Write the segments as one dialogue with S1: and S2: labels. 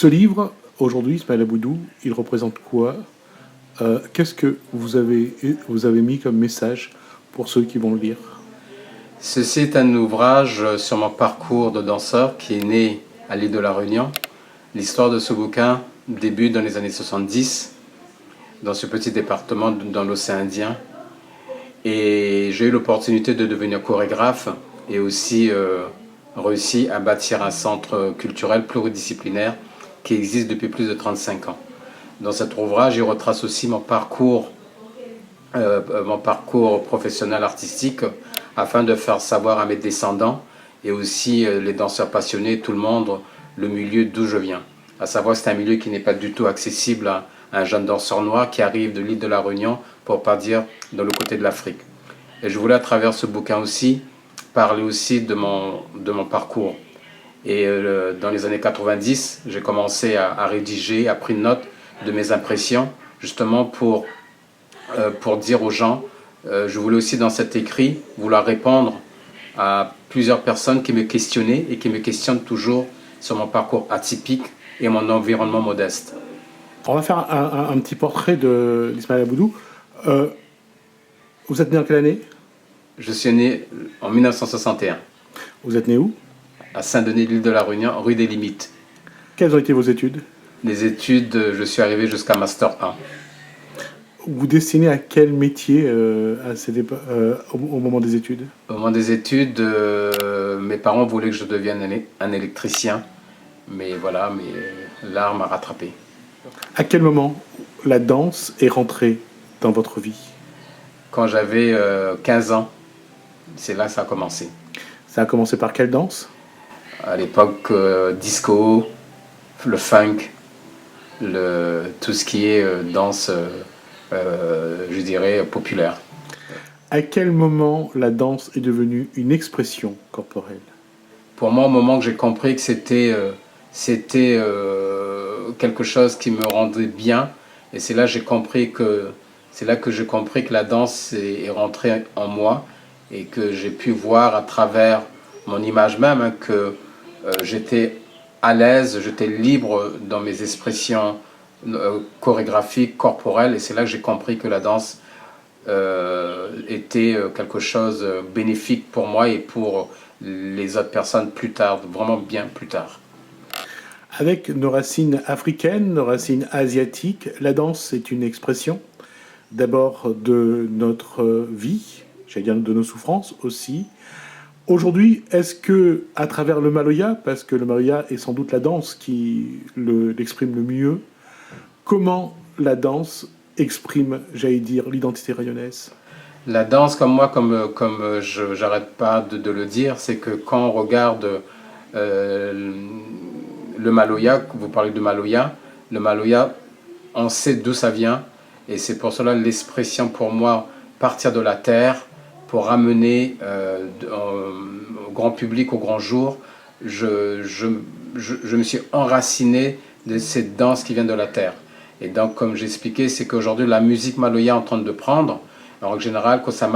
S1: Ce livre, aujourd'hui, Ismaël Aboudou, il représente quoi? Qu'est-ce que vous avez mis comme message pour ceux qui vont le lire?
S2: Ceci est un ouvrage sur mon parcours de danseur qui est né à l'île de la Réunion. L'histoire de ce bouquin débute dans les années 70, dans ce petit département dans l'océan Indien. Et j'ai eu l'opportunité de devenir chorégraphe et aussi réussi à bâtir un centre culturel pluridisciplinaire qui existe depuis plus de 35 ans. Dans cet ouvrage, il retrace aussi mon parcours professionnel artistique afin de faire savoir à mes descendants et aussi les danseurs passionnés, tout le monde, le milieu d'où je viens. À savoir, c'est un milieu qui n'est pas du tout accessible à un jeune danseur noir qui arrive de l'île de la Réunion, pour pas dire de l'autre côté de l'Afrique. Et je voulais à travers ce bouquin aussi parler aussi de mon parcours. Et dans les années 90, j'ai commencé à rédiger, à prendre note de mes impressions, justement pour dire aux gens, je voulais aussi dans cet écrit vouloir répondre à plusieurs personnes qui me questionnaient et qui me questionnent toujours sur mon parcours atypique et mon environnement modeste.
S1: On va faire un petit portrait d'Ismaël Aboudou. Vous êtes né en quelle année?
S2: Je suis né en 1961,
S1: Vous êtes né où?
S2: à Saint-Denis, l'île de la Réunion, rue des Limites.
S1: Quelles ont été vos études?
S2: Les études, je suis arrivé jusqu'à Master 1.
S1: Vous destinez à quel métier au moment des études?
S2: Au moment des études, mes parents voulaient que je devienne un électricien, mais voilà, l'art m'a rattrapé.
S1: À quel moment la danse est rentrée dans votre vie?
S2: Quand j'avais 15 ans, c'est là que ça a commencé.
S1: Ça a commencé par quelle danse?
S2: À l'époque, disco, le funk, tout ce qui est danse, je dirais, populaire.
S1: À quel moment la danse est devenue une expression corporelle?
S2: Pour moi, au moment que j'ai compris que c'était quelque chose qui me rendait bien, et c'est là que j'ai compris que la danse est rentrée en moi et que j'ai pu voir à travers mon image même, hein, que j'étais à l'aise, j'étais libre dans mes expressions chorégraphiques, corporelles, et c'est là que j'ai compris que la danse était quelque chose de bénéfique pour moi et pour les autres personnes plus tard, vraiment bien plus tard.
S1: Avec nos racines africaines, nos racines asiatiques, la danse est une expression d'abord de notre vie, j'allais dire de nos souffrances aussi. Aujourd'hui, est-ce que, à travers le Maloya, parce que le Maloya est sans doute la danse qui l'exprime le mieux, comment la danse exprime, j'allais dire, l'identité rayonnaise?
S2: La danse, comme moi, comme j'arrête pas de le dire, c'est que quand on regarde euh, le Maloya, vous parlez de Maloya, le Maloya, on sait d'où ça vient, et c'est pour cela l'expression pour moi, partir de la terre, pour ramener au grand public, au grand jour, je me suis enraciné de cette danse qui vient de la terre. Et donc, comme j'expliquais, c'est qu'aujourd'hui, la musique Maloya est en train de prendre. En général, quand ça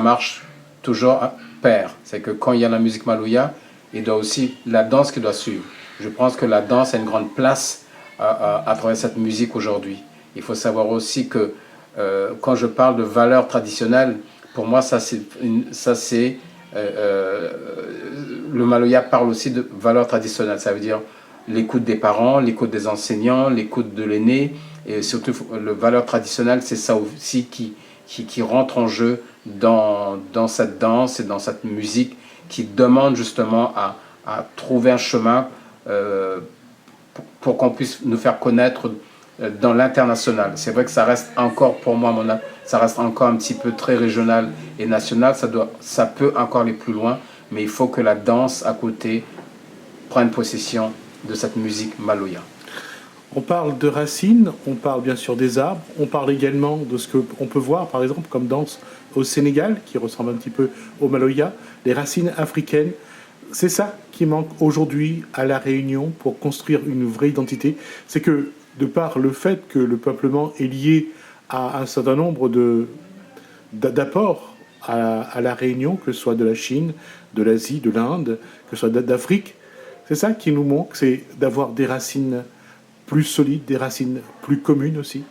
S2: marche toujours à pair. C'est que quand il y a la musique Maloya, il doit aussi la danse qui doit suivre. Je pense que la danse a une grande place à travers cette musique aujourd'hui. Il faut savoir aussi que quand je parle de valeurs traditionnelles, pour moi, le Maloya parle aussi de valeurs traditionnelles. Ça veut dire l'écoute des parents, l'écoute des enseignants, l'écoute de l'aîné. Et surtout, le valeur traditionnelle, c'est ça aussi qui rentre en jeu dans cette danse et dans cette musique qui demande justement à trouver un chemin pour qu'on puisse nous faire connaître dans l'international. C'est vrai que ça reste encore, pour moi, ça reste encore un petit peu très régional et national. Ça peut encore aller plus loin, mais il faut que la danse à côté prenne possession de cette musique Maloya.
S1: On parle de racines, on parle bien sûr des arbres, on parle également de ce qu'on peut voir, par exemple, comme danse au Sénégal, qui ressemble un petit peu au Maloya, les racines africaines. C'est ça qui manque aujourd'hui à La Réunion pour construire une vraie identité. C'est que, de par le fait que le peuplement est lié à un certain nombre d'apports à La Réunion, que ce soit de la Chine, de l'Asie, de l'Inde, que ce soit d'Afrique, C'est ça qui nous manque, c'est d'avoir des racines plus solides, des racines plus communes aussi.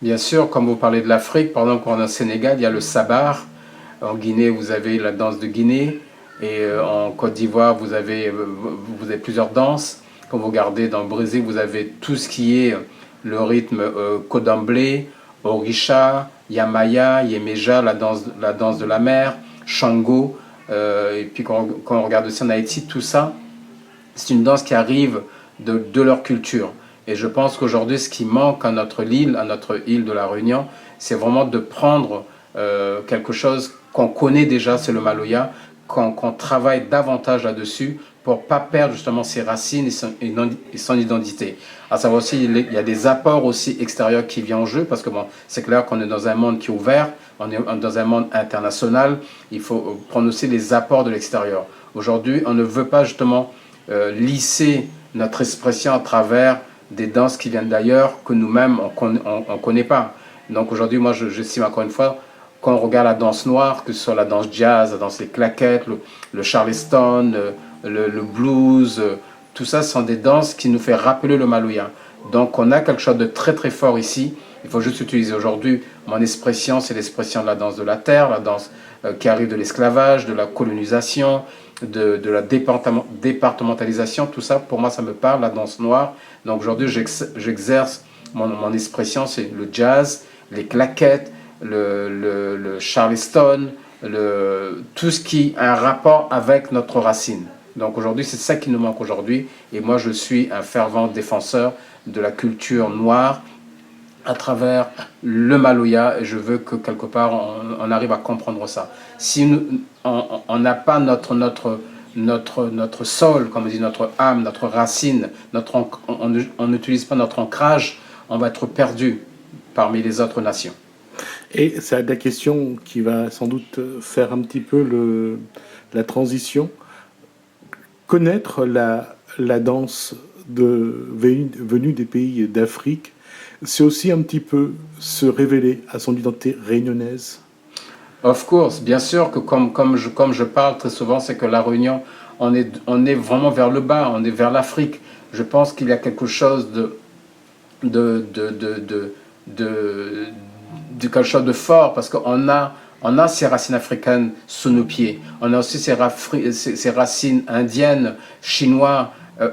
S2: Bien sûr, comme vous parlez de l'Afrique, par exemple, quand on est au Sénégal, il y a le sabar. En Guinée, vous avez la danse de Guinée. Et en Côte d'Ivoire, vous avez plusieurs danses. Quand vous regardez dans le Brésil, vous avez tout ce qui est le rythme Kodamblé, Orisha, Yamaya, Yemeja, la danse de la mer, Shango. Et puis quand on regarde aussi en Haïti, tout ça, c'est une danse qui arrive de leur culture. Et je pense qu'aujourd'hui, ce qui manque à notre île de la Réunion, c'est vraiment de prendre quelque chose qu'on connaît déjà, c'est le Maloya, qu'on travaille davantage là-dessus pour ne pas perdre justement ses racines et son identité. À savoir aussi, il y a des apports aussi extérieurs qui viennent en jeu, parce que bon, c'est clair qu'on est dans un monde qui est ouvert, on est dans un monde international, il faut prendre aussi les apports de l'extérieur. Aujourd'hui, on ne veut pas justement lisser notre expression à travers des danses qui viennent d'ailleurs, que nous-mêmes, on ne connaît pas. Donc aujourd'hui, moi, j'estime encore une fois, quand on regarde la danse noire, que ce soit la danse jazz, la danse des claquettes, le charleston, le blues, tout ça, ce sont des danses qui nous font rappeler le Maloya. Donc on a quelque chose de très très fort ici. Il faut juste utiliser aujourd'hui, mon expression, c'est l'expression de la danse de la terre, la danse qui arrive de l'esclavage, de la colonisation, de la départementalisation, tout ça, pour moi, ça me parle, la danse noire. Donc aujourd'hui, j'exerce mon expression, c'est le jazz, les claquettes, le charleston, tout ce qui a un rapport avec notre racine. Donc aujourd'hui, c'est ça qui nous manque aujourd'hui. Et moi, je suis un fervent défenseur de la culture noire à travers le Maloya, et je veux que quelque part on arrive à comprendre ça. Si on n'a pas notre sol, comme on dit, notre âme, notre racine, on n'utilise pas notre ancrage, on va être perdu parmi les autres nations.
S1: Et c'est la question qui va sans doute faire un petit peu la transition. Connaître la danse venue des pays d'Afrique, c'est aussi un petit peu se révéler à son identité réunionnaise.
S2: Of course, bien sûr que comme je parle très souvent, c'est que la Réunion, on est vraiment vers le bas, on est vers l'Afrique. Je pense qu'il y a quelque chose de quelque chose de fort, parce qu'on a ces racines africaines sous nos pieds. On a aussi ces racines indiennes, chinoises,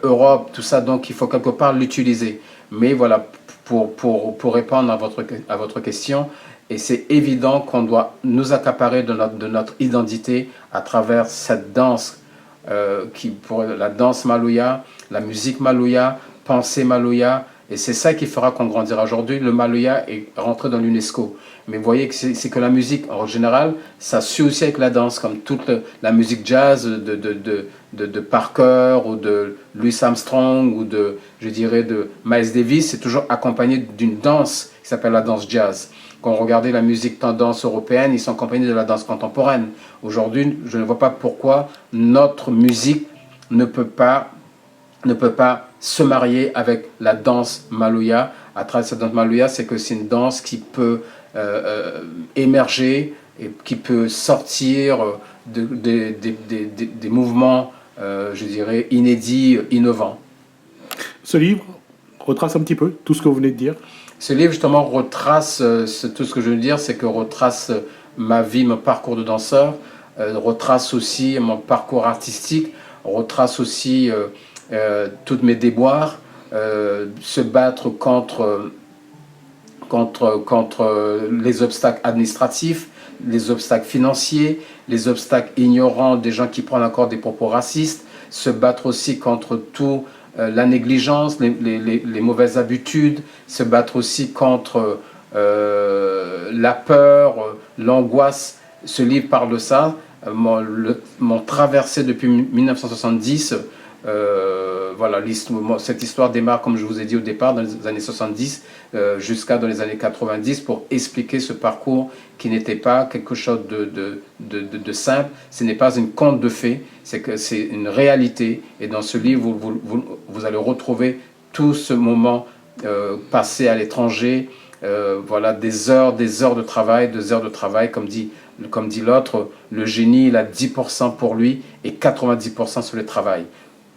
S2: Europe, tout ça. Donc il faut quelque part l'utiliser. Mais voilà, pour répondre à votre question, et c'est évident qu'on doit nous accaparer de notre identité à travers cette danse, pour la danse Maloya, la musique Maloya, pensée Maloya. Et c'est ça qui fera qu'on grandira. Aujourd'hui, le Maloya est rentré dans l'UNESCO. Mais vous voyez que c'est que la musique, en général, ça suit aussi avec la danse, comme toute la musique jazz de Parker ou de Louis Armstrong ou je dirais, de Miles Davis, c'est toujours accompagné d'une danse qui s'appelle la danse jazz. Quand on regardait la musique tendance européenne, ils sont accompagnés de la danse contemporaine. Aujourd'hui, je ne vois pas pourquoi notre musique ne peut pas se marier avec la danse Maloya. À travers cette danse Maloya, c'est que c'est une danse qui peut émerger et qui peut sortir des mouvements, je dirais, inédits, innovants.
S1: Ce livre retrace un petit peu tout ce que vous venez de dire.
S2: Ce livre, justement, retrace tout ce que je veux dire, c'est que retrace ma vie, mon parcours de danseur, retrace aussi mon parcours artistique, retrace aussi toutes mes déboires, se battre contre les obstacles administratifs, les obstacles financiers, les obstacles ignorants des gens qui prennent encore des propos racistes, se battre aussi contre tout la négligence, les mauvaises habitudes, se battre aussi contre la peur, l'angoisse. Ce livre parle de ça, m'ont traversé depuis 1970. Voilà, cette histoire démarre, comme je vous ai dit au départ, dans les années 70 jusqu'à dans les années 90, pour expliquer ce parcours qui n'était pas quelque chose de simple. Ce n'est pas une conte de fées, c'est une réalité. Et dans ce livre, vous allez retrouver tout ce moment passé à l'étranger, voilà, des heures de travail, comme dit l'autre, le génie, il a 10% pour lui et 90% sur le travail.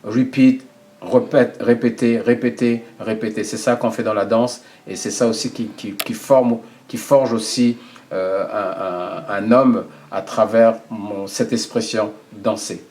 S2: Repeat, répéter, répéter, répéter. C'est ça qu'on fait dans la danse et c'est ça aussi qui forge aussi un homme à travers cette expression danser.